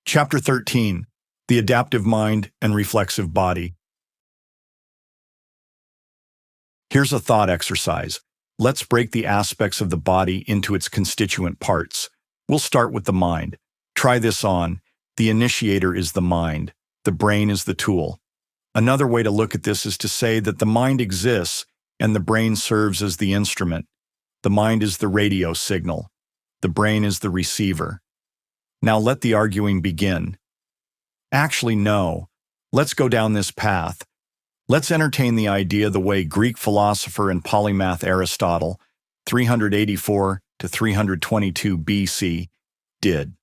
Chapter 13, The Adaptive Mind and Reflexive Body. Here's a thought exercise. Let's break the aspects of the body into its constituent parts. We'll start with the mind. Try this on. The initiator is the mind. The brain is the tool. Another way to look at this is to say that the mind exists and the brain serves as the instrument. The mind is the radio signal. The brain is the receiver. Now let the arguing begin. Actually, no. Let's go down this path. Let's entertain the idea the way Greek philosopher and polymath Aristotle, 384 to 322 BC, did.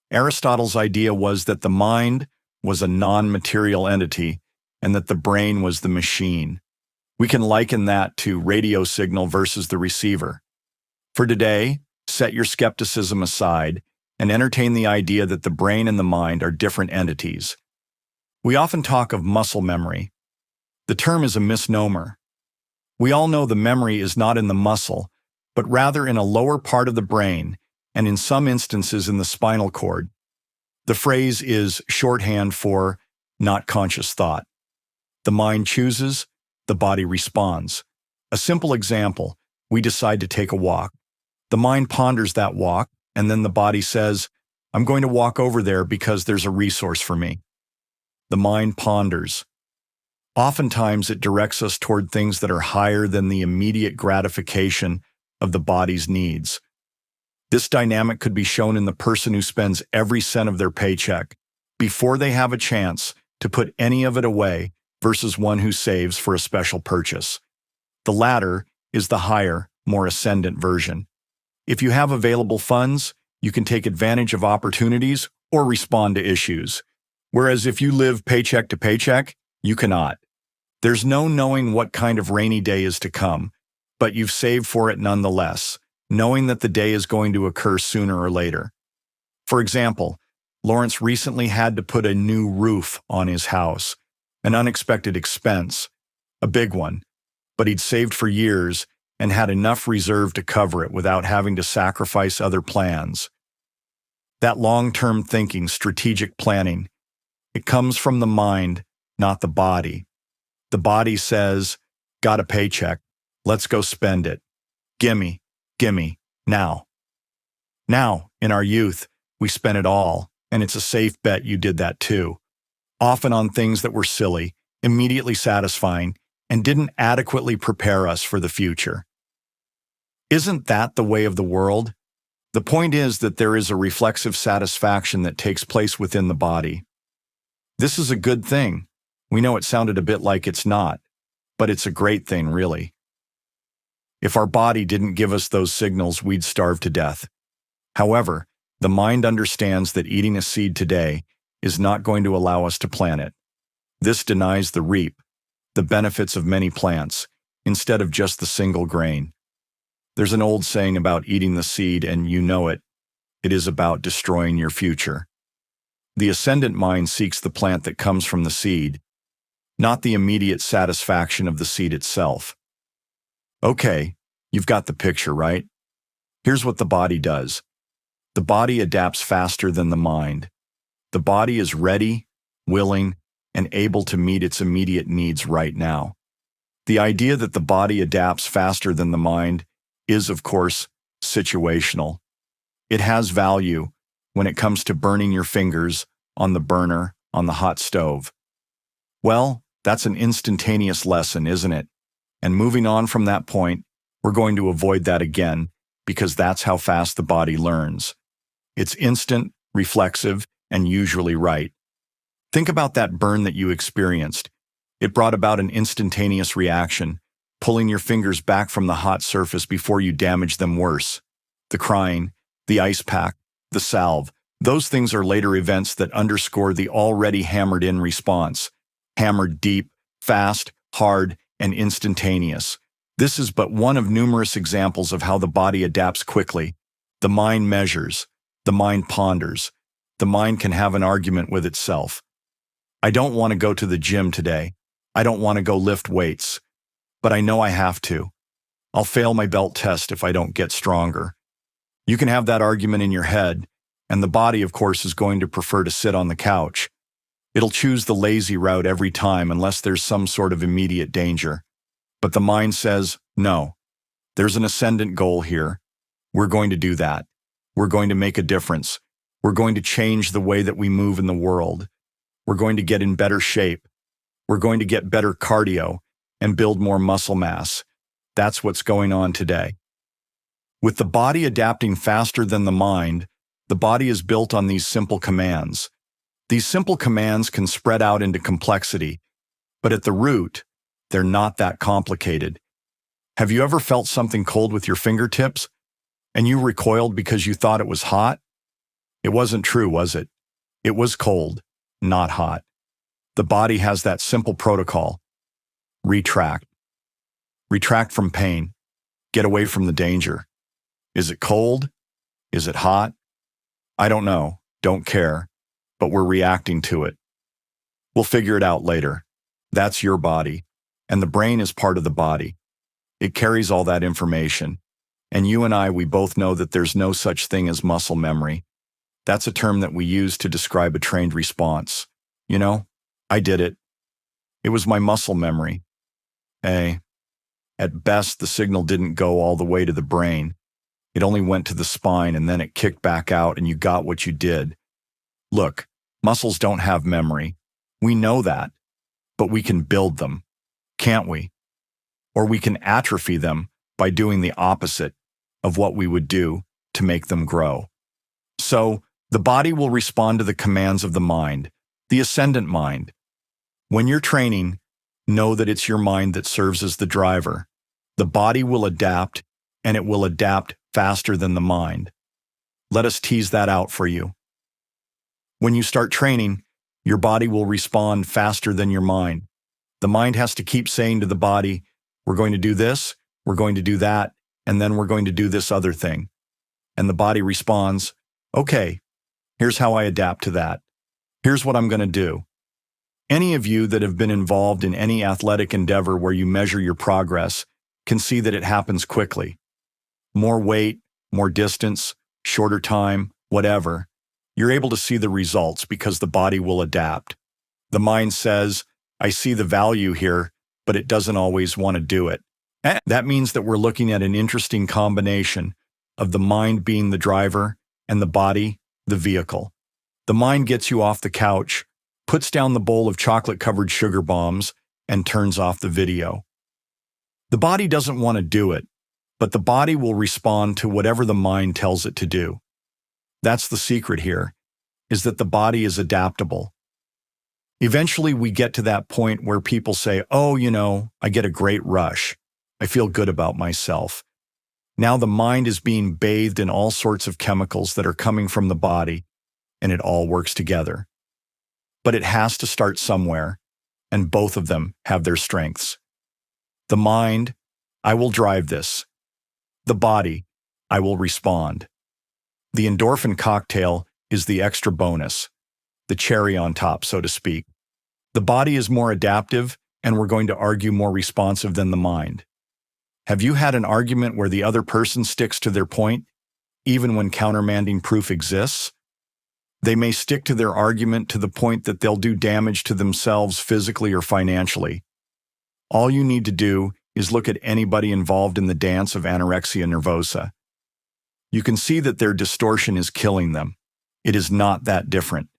Aristotle's idea was that the mind was a non-material entity and that the brain was the machine. We can liken that to radio signal versus the receiver. For today, set your skepticism aside and entertain the idea that the brain and the mind are different entities. We often talk of muscle memory. The term is a misnomer. We all know the memory is not in the muscle, but rather in a lower part of the brain, and in some instances in the spinal cord. The phrase is shorthand for not conscious thought. The mind chooses, the body responds. A simple example, we decide to take a walk. The mind ponders that walk, and then the body says, I'm going to walk over there because there's a resource for me. The mind ponders. Oftentimes it directs us toward things that are higher than the immediate gratification of the body's needs. This dynamic could be shown in the person who spends every cent of their paycheck before they have a chance to put any of it away versus one who saves for a special purchase. The latter is the higher, more ascendant version. If you have available funds, you can take advantage of opportunities or respond to issues. Whereas if you live paycheck to paycheck, you cannot. There's no knowing what kind of rainy day is to come, but you've saved for it nonetheless, knowing that the day is going to occur sooner or later. For example, Lawrence recently had to put a new roof on his house, an unexpected expense, a big one, but he'd saved for years and had enough reserve to cover it without having to sacrifice other plans. That long-term thinking, strategic planning, it comes from the mind, not the body. The body says, got a paycheck, let's go spend it. Gimme, now. Now, in our youth, we spent it all, and it's a safe bet you did that too. Often on things that were silly, immediately satisfying, and didn't adequately prepare us for the future. Isn't that the way of the world? The point is that there is a reflexive satisfaction that takes place within the body. This is a good thing. We know it sounded a bit like it's not, but it's a great thing, really. If our body didn't give us those signals, we'd starve to death. However, the mind understands that eating a seed today is not going to allow us to plant it. This denies the reap, the benefits of many plants, instead of just the single grain. There's an old saying about eating the seed, and you know it. It is about destroying your future. The ascendant mind seeks the plant that comes from the seed, not the immediate satisfaction of the seed itself. Okay, you've got the picture, right? Here's what the body does. The body adapts faster than the mind. The body is ready, willing, and able to meet its immediate needs right now. The idea that the body adapts faster than the mind is, of course, situational. It has value when it comes to burning your fingers on the burner on the hot stove. Well, that's an instantaneous lesson, isn't it? And moving on from that point, we're going to avoid that again because that's how fast the body learns. It's instant, reflexive, and usually right. Think about that burn that you experienced. It brought about an instantaneous reaction, pulling your fingers back from the hot surface before you damage them worse. The crying, the ice pack, the salve, those things are later events that underscore the already hammered-in response. Hammered deep, fast, hard, and instantaneous. This is but one of numerous examples of how the body adapts quickly. The mind measures. The mind ponders. The mind can have an argument with itself. I don't want to go to the gym today. I don't want to go lift weights. But I know I have to. I'll fail my belt test if I don't get stronger. You can have that argument in your head, And the body, of course, is going to prefer to sit on the couch. It'll choose the lazy route every time unless there's some sort of immediate danger. But the mind says, no, there's an ascendant goal here. We're going to do that. We're going to make a difference. We're going to change the way that we move in the world. We're going to get in better shape. We're going to get better cardio and build more muscle mass. That's what's going on today. With the body adapting faster than the mind, the body is built on these simple commands. These simple commands can spread out into complexity, but at the root, they're not that complicated. Have you ever felt something cold with your fingertips, and you recoiled because you thought it was hot? It wasn't true, was it? It was cold, not hot. The body has that simple protocol. Retract. Retract from pain. Get away from the danger. Is it cold? Is it hot? I don't know, don't care, but we're reacting to it. We'll figure it out later. That's your body, and the brain is part of the body. It carries all that information. And you and I, we both know that there's no such thing as muscle memory. That's a term that we use to describe a trained response. You know, I did it. It was my muscle memory. At best, the signal didn't go all the way to the brain. It only went to the spine, and then it kicked back out, and you got what you did. Look, muscles don't have memory. We know that. But we can build them, can't we? Or we can atrophy them by doing the opposite of what we would do to make them grow. So, the body will respond to the commands of the mind, the ascendant mind. When you're training, know that it's your mind that serves as the driver. The body will adapt, and it will adapt faster than the mind. Let us tease that out for you. When you start training, your body will respond faster than your mind. The mind has to keep saying to the body, we're going to do this, we're going to do that, and then we're going to do this other thing. And the body responds, okay, here's how I adapt to that. Here's what I'm going to do. Any of you that have been involved in any athletic endeavor where you measure your progress can see that it happens quickly. More weight, more distance, shorter time, whatever. You're able to see the results because the body will adapt. The mind says, I see the value here, but it doesn't always want to do it. That means that we're looking at an interesting combination of the mind being the driver and the body, the vehicle. The mind gets you off the couch, puts down the bowl of chocolate-covered sugar bombs, and turns off the video. The body doesn't want to do it, but the body will respond to whatever the mind tells it to do. That's the secret here, is that the body is adaptable. Eventually, we get to that point where people say, oh, you know, I get a great rush. I feel good about myself. Now the mind is being bathed in all sorts of chemicals that are coming from the body, and it all works together. But it has to start somewhere, and both of them have their strengths. The mind, I will drive this. The body, I will respond. The endorphin cocktail is the extra bonus, the cherry on top, so to speak. The body is more adaptive, and we're going to argue more responsive than the mind. Have you had an argument where the other person sticks to their point, even when countermanding proof exists? They may stick to their argument to the point that they'll do damage to themselves physically or financially. All you need to do is look at anybody involved in the dance of anorexia nervosa. You can see that their distortion is killing them. It is not that different.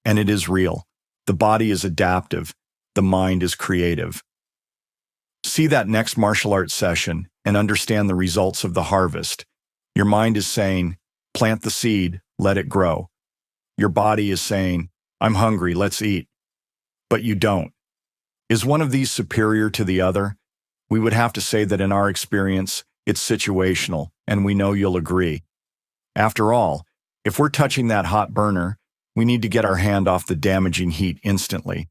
And it is real. The body is adaptive. The mind is creative. See that next martial arts session and understand the results of the harvest. Your mind is saying, plant the seed, let it grow. Your body is saying, I'm hungry, let's eat. But you don't. Is one of these superior to the other? We would have to say that in our experience, it's situational, and we know you'll agree. After all, if we're touching that hot burner, we need to get our hand off the damaging heat instantly.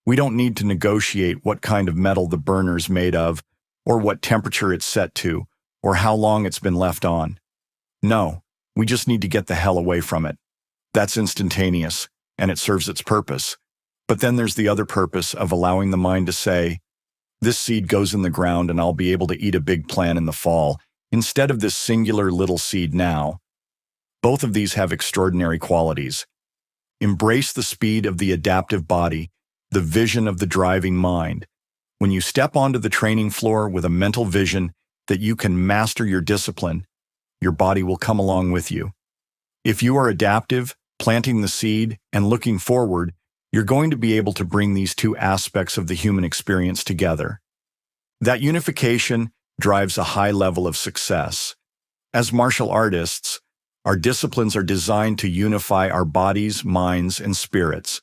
We don't need to negotiate what kind of metal the burner's made of, or what temperature it's set to, or how long it's been left on. No, we just need to get the hell away from it. That's instantaneous, and it serves its purpose. But then there's the other purpose of allowing the mind to say, this seed goes in the ground and I'll be able to eat a big plant in the fall, instead of this singular little seed now. Both of these have extraordinary qualities. Embrace the speed of the adaptive body, the vision of the driving mind. When you step onto the training floor with a mental vision that you can master your discipline, your body will come along with you. If you are adaptive, planting the seed, and looking forward, you're going to be able to bring these two aspects of the human experience together. That unification drives a high level of success. As martial artists, our disciplines are designed to unify our bodies, minds, and spirits.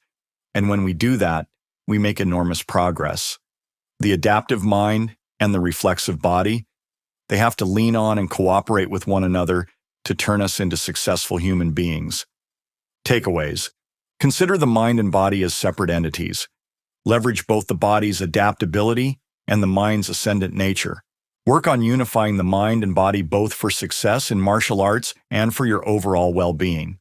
And when we do that, we make enormous progress. The adaptive mind and the reflexive body, they have to lean on and cooperate with one another to turn us into successful human beings. Takeaways. Consider the mind and body as separate entities. Leverage both the body's adaptability and the mind's ascendant nature. Work on unifying the mind and body both for success in martial arts and for your overall well-being.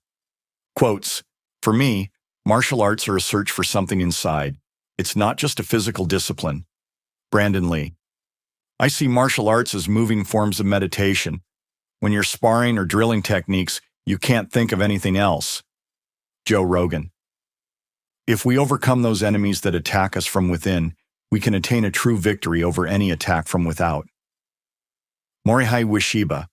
Quotes. For me, martial arts are a search for something inside. It's not just a physical discipline. Brandon Lee. I see martial arts as moving forms of meditation. When you're sparring or drilling techniques, you can't think of anything else. Joe Rogan. If we overcome those enemies that attack us from within, we can attain a true victory over any attack from without. Morihei Ueshiba.